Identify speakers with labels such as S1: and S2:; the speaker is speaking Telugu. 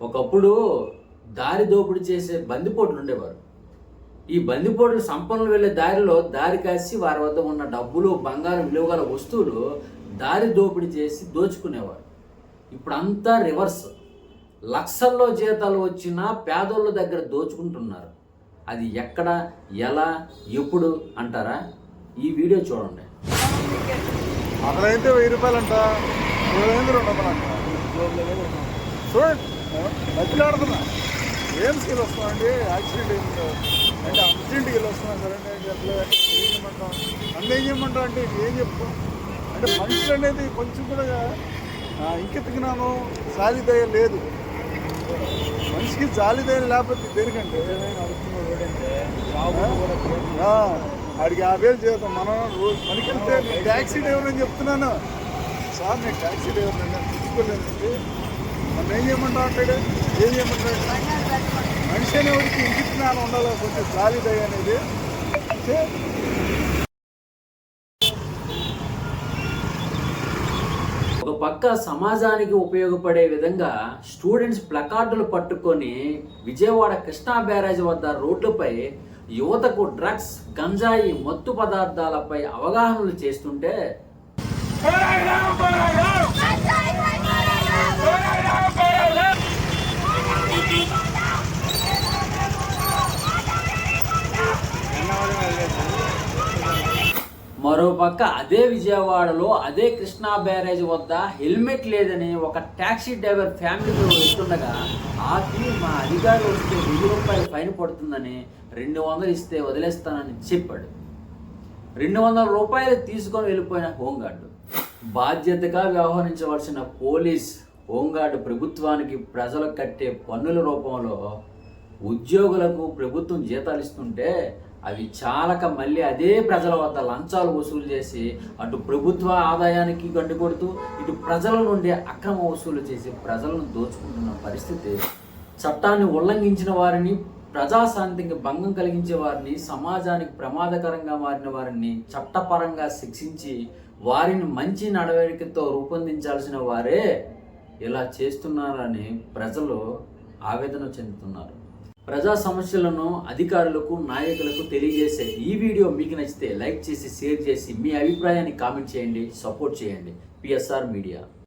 S1: ఒకప్పుడు దారి దోపిడీ చేసే బందిపోట్లు ఉండేవారు. ఈ బందిపోట్లు సంపన్నులు వెళ్ళే దారిలో దారి కాసి వారి వద్ద ఉన్న డబ్బులు, బంగారం, విలువగల వస్తువులు దారి దోపిడీ చేసి దోచుకునేవారు. ఇప్పుడు అంతా రివర్స్. లక్షల్లో జీతాలు వచ్చినా పేదోళ్ళ దగ్గర దోచుకుంటున్నారు. అది ఎక్కడ, ఎలా, ఎప్పుడు అంటారా? ఈ వీడియో చూడండి.
S2: అక్కడైతే 1000 రూపాయలంట, 200 అంట. చూడండి, మధ్యలో ఆడుతున్నా ఏం స్కిల్ వస్తున్నామండి. యాక్సిడెంట్ అయింది అంటే అర్జెంట్కి వెళ్ళి వస్తున్నాం సరే చెప్పలేదు. ఏం చేయమంటాం, నన్ను ఏం చేయమంటాం అంటే ఏం చెప్తాం అంటే మనుషులు అనేది కొంచెం కూడా ఇంకెత్తుకున్నాను. జాలిదయ లేదు మనిషికి, జాలిదయ లేకపోతే దేనికంటే వాడికి 50,000 జీవితం. మనం పనికెళ్తే నేను ట్యాక్సీ డ్రైవర్ అని చెప్తున్నాను సార్, నేను ట్యాక్సీ డ్రైవర్ నేను తీసుకోలేదండి. మనం ఏం చేయమంటావు అంటాడు, ఏం చేయమంటాడు. మనిషి అనేవాడికి ఇంటి జ్ఞానం ఉండాలి, కొంచెం జాలిదయ అనేది.
S1: ఒక పక్క సమాజానికి ఉపయోగపడే విధంగా స్టూడెంట్స్ ప్లకార్డులు పట్టుకొని విజయవాడ కృష్ణా బ్యారేజ్ వద్ద రోడ్లపై యువతకు డ్రగ్స్, గంజాయి, మత్తు పదార్థాలపై అవగాహనలు చేస్తుంటే మరోపక్క అదే విజయవాడలో అదే కృష్ణా బ్యారేజ్ వద్ద హెల్మెట్ లేదని ఒక ట్యాక్సీ డ్రైవర్ ఫ్యామిలీతో వెళ్తుండగా ఆపి మా అధికారులు వస్తే 1000 రూపాయలు ఫైన్ పడుతుందని 200 ఇస్తే వదిలేస్తానని చెప్పాడు. 200 రూపాయలు తీసుకొని వెళ్ళిపోయిన హోంగార్డు. బాధ్యతగా వ్యవహరించవలసిన పోలీస్, హోంగార్డు ప్రభుత్వానికి ప్రజలు కట్టే పన్నుల రూపంలో ఉద్యోగులకు ప్రభుత్వం జీతాలు ఇస్తుంటే అవి చాలక మళ్ళీ అదే ప్రజల వద్ద లంచాలు వసూలు చేసి అటు ప్రభుత్వ ఆదాయానికి గండి కొడుతూ ఇటు ప్రజల నుండి అక్రమ వసూలు చేసి ప్రజలను దోచుకుంటున్న పరిస్థితి. చట్టాన్ని ఉల్లంఘించిన వారిని, ప్రజాశాంతికి భంగం కలిగించే వారిని, సమాజానికి ప్రమాదకరంగా మారిన వారిని చట్టపరంగా శిక్షించి వారిని మంచి నడవడికతో రూపొందించాల్సిన వారే ఇలా చేస్తున్నారని ప్రజలు ఆవేదన చెందుతున్నారు. ప్రజా సమస్యలను అధికారులకు, నాయకులకు తెలియజేసే ఈ వీడియో మీకు నచ్చితే లైక్ చేసి, షేర్ చేసి మీ అభిప్రాయాన్ని కామెంట్ చేయండి, సపోర్ట్ చేయండి. PSR media.